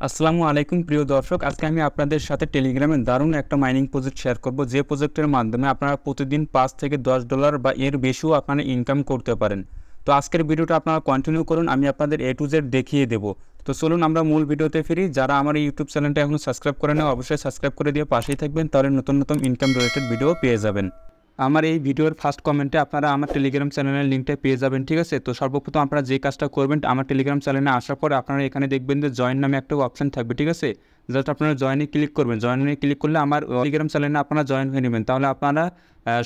আসসালামু আলাইকুম প্রিয় দর্শক, আজকে আমি আপনাদের সাথে টেলিগ্রামে দারুণ একটা মাইনিং প্রজেক্ট শেয়ার করব, যে প্রজেক্টের মাধ্যমে আপনারা প্রতিদিন $5 থেকে $10 বা এর বেশিও আপনারা ইনকাম করতে পারেন। তো আজকের ভিডিওটা আপনারা কন্টিনিউ করুন, আমি আপনাদের A to Z দেখিয়ে দেবো। তো চলুন আমরা মূল ভিডিওতে ফিরি। যারা আমার এই ইউটিউব চ্যানেলটা এখনও সাবস্ক্রাইব করে না, অবশ্যই সাবস্ক্রাইব করে দিয়ে পাশেই থাকবেন, তাহলে নতুন নতুন ইনকাম রিলেটেড ভিডিও পেয়ে যাবেন। আমার এই ভিডিওর ফার্স্ট কমেন্টে আপনারা আমার টেলিগ্রাম চ্যানেলের লিঙ্কটা পেয়ে যাবেন, ঠিক আছে। তো সর্বপ্রথম আপনারা যে কাজটা করবেন, আমার টেলিগ্রাম চ্যানেলে আসার পরে আপনারা এখানে দেখবেন যে জয়েন নামে একটা অপশন থাকবে, ঠিক আছে। জাস্ট আপনারা জয়েনে ক্লিক করবেন। জয়েনে ক্লিক করলে আমার টেলিগ্রাম চ্যানেলে আপনারা জয়েন হয়ে নেবেন, তাহলে আপনারা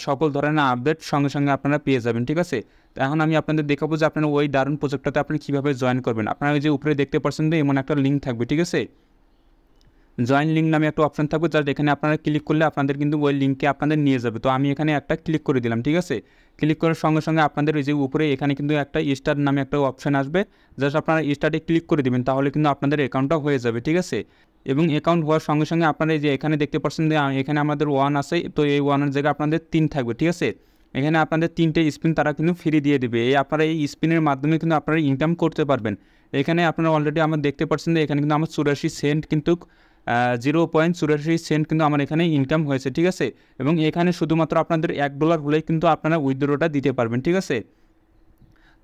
সকল ধরনের আপডেট সঙ্গে সঙ্গে আপনারা পেয়ে যাবেন, ঠিক আছে। তো এখন আমি আপনাদের দেখাবো যে আপনারা ওই দারুণ প্রজেক্টটাতে আপনি কীভাবে জয়েন করবেন। আপনারা ওই যে উপরে দেখতে পাচ্ছেন যে এমন একটা লিঙ্ক থাকবে, ঠিক আছে। জয়েন লিঙ্ক নামে একটা অপশন থাকবে, জাস্ট এখানে আপনারা ক্লিক করলে আপনাদের কিন্তু ওই লিঙ্কে আপনাদের নিয়ে যাবে। তো আমি এখানে একটা ক্লিক করে দিলাম, ঠিক আছে। ক্লিক করার সঙ্গে সঙ্গে আপনাদের ওই যে উপরে এখানে কিন্তু একটা স্টার্ট নামে একটা অপশন আসবে, জাস্ট আপনারা স্টার্টে ক্লিক করে দেবেন, তাহলে কিন্তু আপনাদের অ্যাকাউন্টটা হয়ে যাবে, ঠিক আছে। এবং অ্যাকাউন্ট হওয়ার সঙ্গে সঙ্গে আপনারা এই যে এখানে দেখতে পাচ্ছেন যে এখানে আমাদের 1 আছে, তো এই 1-এর জায়গায় আপনাদের 3 থাকবে, ঠিক আছে। এখানে আপনাদের 3টে স্পিন তারা কিন্তু ফ্রি দিয়ে দেবে। আপনারা এই স্পিনের মাধ্যমে কিন্তু আপনারা ইনকাম করতে পারবেন। এখানে আপনারা অলরেডি আমার দেখতে পাচ্ছেন যে এখানে কিন্তু আমার 84 সেন্ট কিন্তু 0.84 সেন্ট কিন্তু আমার এখানে ইনকাম হয়েছে, ঠিক আছে। এবং এখানে শুধুমাত্র আপনাদের $1 হলেই কিন্তু আপনারা উইথড্রটা দিতে পারবেন, ঠিক আছে।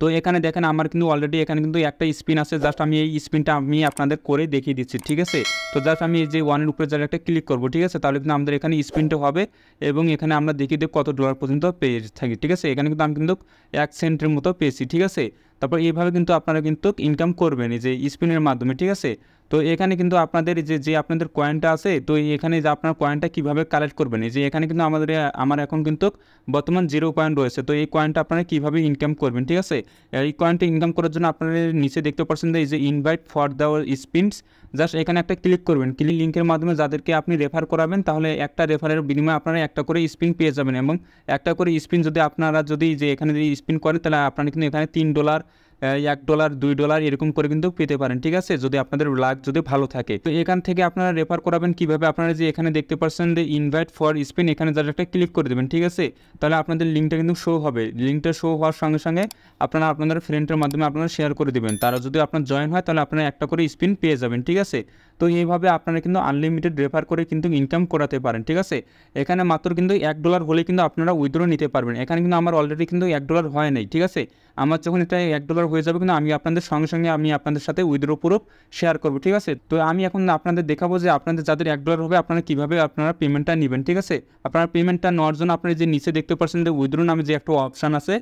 তো এখানে দেখেন আমার কিন্তু অলরেডি এখানে কিন্তু একটা স্পিন আছে, জাস্ট আমি এই স্পিনটা আমি আপনাদের করে দেখিয়ে দিচ্ছি, ঠিক আছে। তো জাস্ট আমি এই যে 1-এর উপরে যারা একটা ক্লিক করবো, ঠিক আছে, তাহলে কিন্তু আমাদের এখানে স্পিনটা হবে এবং এখানে আমরা দেখিয়ে দেব কত ডলার পর্যন্ত পেয়ে থাকি, ঠিক আছে। এখানে কিন্তু আমি কিন্তু 1 সেন্টের মতো পেয়েছি, ঠিক আছে। তারপর এইভাবে কিন্তু আপনারা কিন্তু ইনকাম করবেন এই যে স্পিনের মাধ্যমে, ঠিক আছে। তো এখানে কিন্তু আপনাদের যে আপনাদের কয়েনটা আছে, তো এখানে যে আপনার কয়েনটা কীভাবে কালেক্ট করবেন, এই যে এখানে কিন্তু আমার এখন কিন্তু বর্তমান 0 কয়েন রয়েছে। তো এই কয়েনটা আপনারা কীভাবে ইনকাম করবেন, ঠিক আছে। এই কয়েনটা ইনকাম করার জন্য আপনারা নিচে দেখতে পাচ্ছেন যে এই যে invite for the spins, just এখানে একটা ক্লিক করবেন। ক্লিক লিঙ্কের মাধ্যমে যাদেরকে আপনি রেফার করাবেন, তাহলে একটা রেফারের বিনিময়ে আপনারা একটা করে স্পিন পেয়ে যাবেন। এবং একটা করে স্পিন যদি আপনারা যদি যে এখানে যদি স্পিন করেন, তাহলে আপনারা কিন্তু এখানে $3, $1, $2 এরকম করে কিন্তু পেতে পারেন, ঠিক আছে, যদি আপনাদের লাক যদি ভালো থাকে। তো এখান থেকে আপনারা রেফার করাবেন কীভাবে, আপনারা যে এখানে দেখতে পাচ্ছেন যে ইনভাইট ফর স্পিন, এখানে যারা একটা ক্লিক করে দেবেন, ঠিক আছে। তাহলে আপনাদের লিঙ্কটা কিন্তু শো হবে। লিঙ্কটা শো হওয়ার সঙ্গে সঙ্গে আপনারা আপনাদের ফ্রেন্ডের মাধ্যমে আপনারা শেয়ার করে দেবেন। তারা যদি আপনার জয়েন হয়, তাহলে আপনারা একটা করে স্পিন পেয়ে যাবেন, ঠিক আছে। তো এইভাবে আপনারা কিন্তু আনলিমিটেড রেফার করে কিন্তু ইনকাম করাতে পারেন, ঠিক আছে। এখানে মাত্র কিন্তু $1 হলে কিন্তু আপনারা উইথড্র নিতে পারবেন। এখানে কিন্তু আমার অলরেডি কিন্তু $1 হয় নাই, ঠিক আছে। আমার যখন এটা $1 হয়ে যাবে, কিন্তু আমি আপনাদের সঙ্গে সঙ্গে আমি আপনাদের সাথে উইথড্র প্রুফ শেয়ার করবো, ঠিক আছে। তো আমি এখন আপনাদের দেখাবো যে আপনাদের যাদের $1 হবে আপনারা কীভাবে আপনারা পেমেন্টটা নেবেন, ঠিক আছে। আপনারা পেমেন্টটা নেওয়ার জন্য আপনারা যে নিচে দেখতে পাচ্ছেন যে উইথড্র নামে যে একটা অপশান আছে,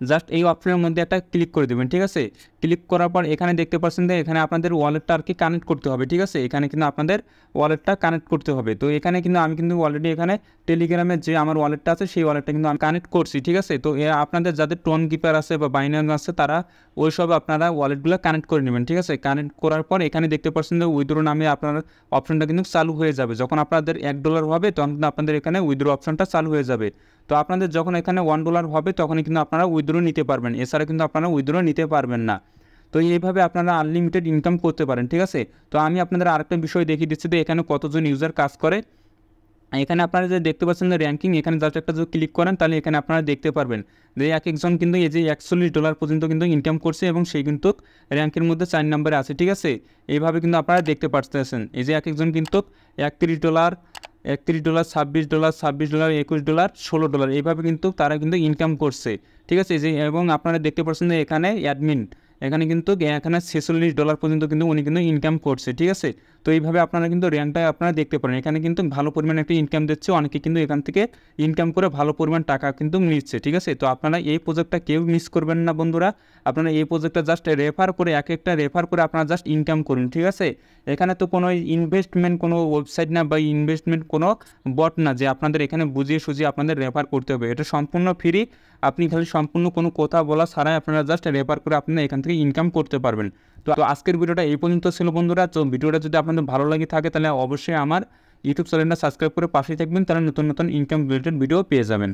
জাস্ট এই অপশনের মধ্যে একটা ক্লিক করে দেবেন, ঠিক আছে। ক্লিক করার পর এখানে দেখতে পাচ্ছেন যে এখানে আপনাদের ওয়ালেটটা আর কি কানেক্ট করতে হবে, ঠিক আছে। এখানে কিন্তু আপনাদের ওয়ালেটটা কানেক্ট করতে হবে। তো এখানে কিন্তু আমি কিন্তু অলরেডি এখানে টেলিগ্রামের যে আমার ওয়ালেটটা আছে, সেই ওয়ালেটটা কিন্তু আমি কানেক্ট করছি, ঠিক আছে। তো আপনাদের যাদের টোন কিপার আছে বা বাইন্যান্স আছে, তারা ওইসব আপনারা ওয়ালেটগুলো কানেক্ট করে নেবেন, ঠিক আছে। কানেক্ট করার পর এখানে দেখতে পাচ্ছেন যে উইথড্র নামে আপনার অপশনটা কিন্তু চালু হয়ে যাবে। যখন আপনাদের $1 হবে, তখন কিন্তু আপনাদের এখানে উইথড্র অপশনটা চালু হয়ে যাবে। তো আপনাদের যখন এখানে $1 হবে, তখনই কিন্তু আপনারা উইথড্র নিতে পারবেন, এছাড়া কিন্তু আপনারা উইথড্র নিতে পারবেন না। তো এইভাবে আপনারা আনলিমিটেড ইনকাম করতে পারেন, ঠিক আছে। তো আমি আপনাদের আরেকটা বিষয় দেখিয়ে দিচ্ছি যে এখানে কতজন ইউজার কাজ করে। এখানে আপনারা যে দেখতে পাচ্ছেন যে র্যাঙ্কিং, এখানে জাস্ট একটা যদি ক্লিক করেন, তাহলে এখানে আপনারা দেখতে পারবেন যে এক একজন কিন্তু এই যে $41 পর্যন্ত কিন্তু ইনকাম করছে এবং সেই কিন্তু র্যাঙ্কের মধ্যে 4 নম্বরে আছে, ঠিক আছে। এইভাবে কিন্তু আপনারা দেখতে পাচ্ছেন এই যে এক একজন কিন্তু $31, $31, $26, $26, $21, $16 এইভাবে কিন্তু তারা কিন্তু ইনকাম করছে, ঠিক আছে। যে এবং আপনারা দেখতে পাচ্ছেন যে এখানে অ্যাডমিন, এখানে কিন্তু এখানে $46 পর্যন্ত কিন্তু উনি কিন্তু ইনকাম করছে, ঠিক আছে। তো এইভাবে আপনারা কিন্তু র্যাঙ্কটা আপনারা দেখতে পারেন। এখানে কিন্তু ভালো পরিমাণ একটা ইনকাম দিচ্ছে, অনেকে কিন্তু এখান থেকে ইনকাম করে ভালো পরিমাণ টাকা কিন্তু নিচ্ছে, ঠিক আছে। তো আপনারা এই প্রজেক্টটা কেউ মিস করবেন না বন্ধুরা। আপনারা এই প্রজেক্টটা জাস্ট রেফার করে এক একটা রেফার করে আপনারা জাস্ট ইনকাম করুন, ঠিক আছে। এখানে তো কোনো ইনভেস্টমেন্ট কোনো ওয়েবসাইট না বা ইনভেস্টমেন্ট কোনো বট না যে আপনাদের এখানে বুঝিয়ে সুঝিয়ে আপনাদের রেফার করতে হবে। এটা সম্পূর্ণ ফ্রি। আপনি খালি সম্পূর্ণ কোনো কথা বলা ছাড়াই আপনারা জাস্ট রেফার করে আপনারা এখান থেকে ইনকাম করতে পারবেন। তো আজকের ভিডিওটা এই পর্যন্ত ছিল বন্ধুরা। তো ভিডিওটা যদি আপনাদের ভালো লাগে থাকে, তাহলে অবশ্যই আমার ইউটিউব চ্যানেলটা সাবস্ক্রাইব করে পাশেই থাকবেন, তাহলে নতুন নতুন ইনকাম রিলেটেড ভিডিও পেয়ে যাবেন।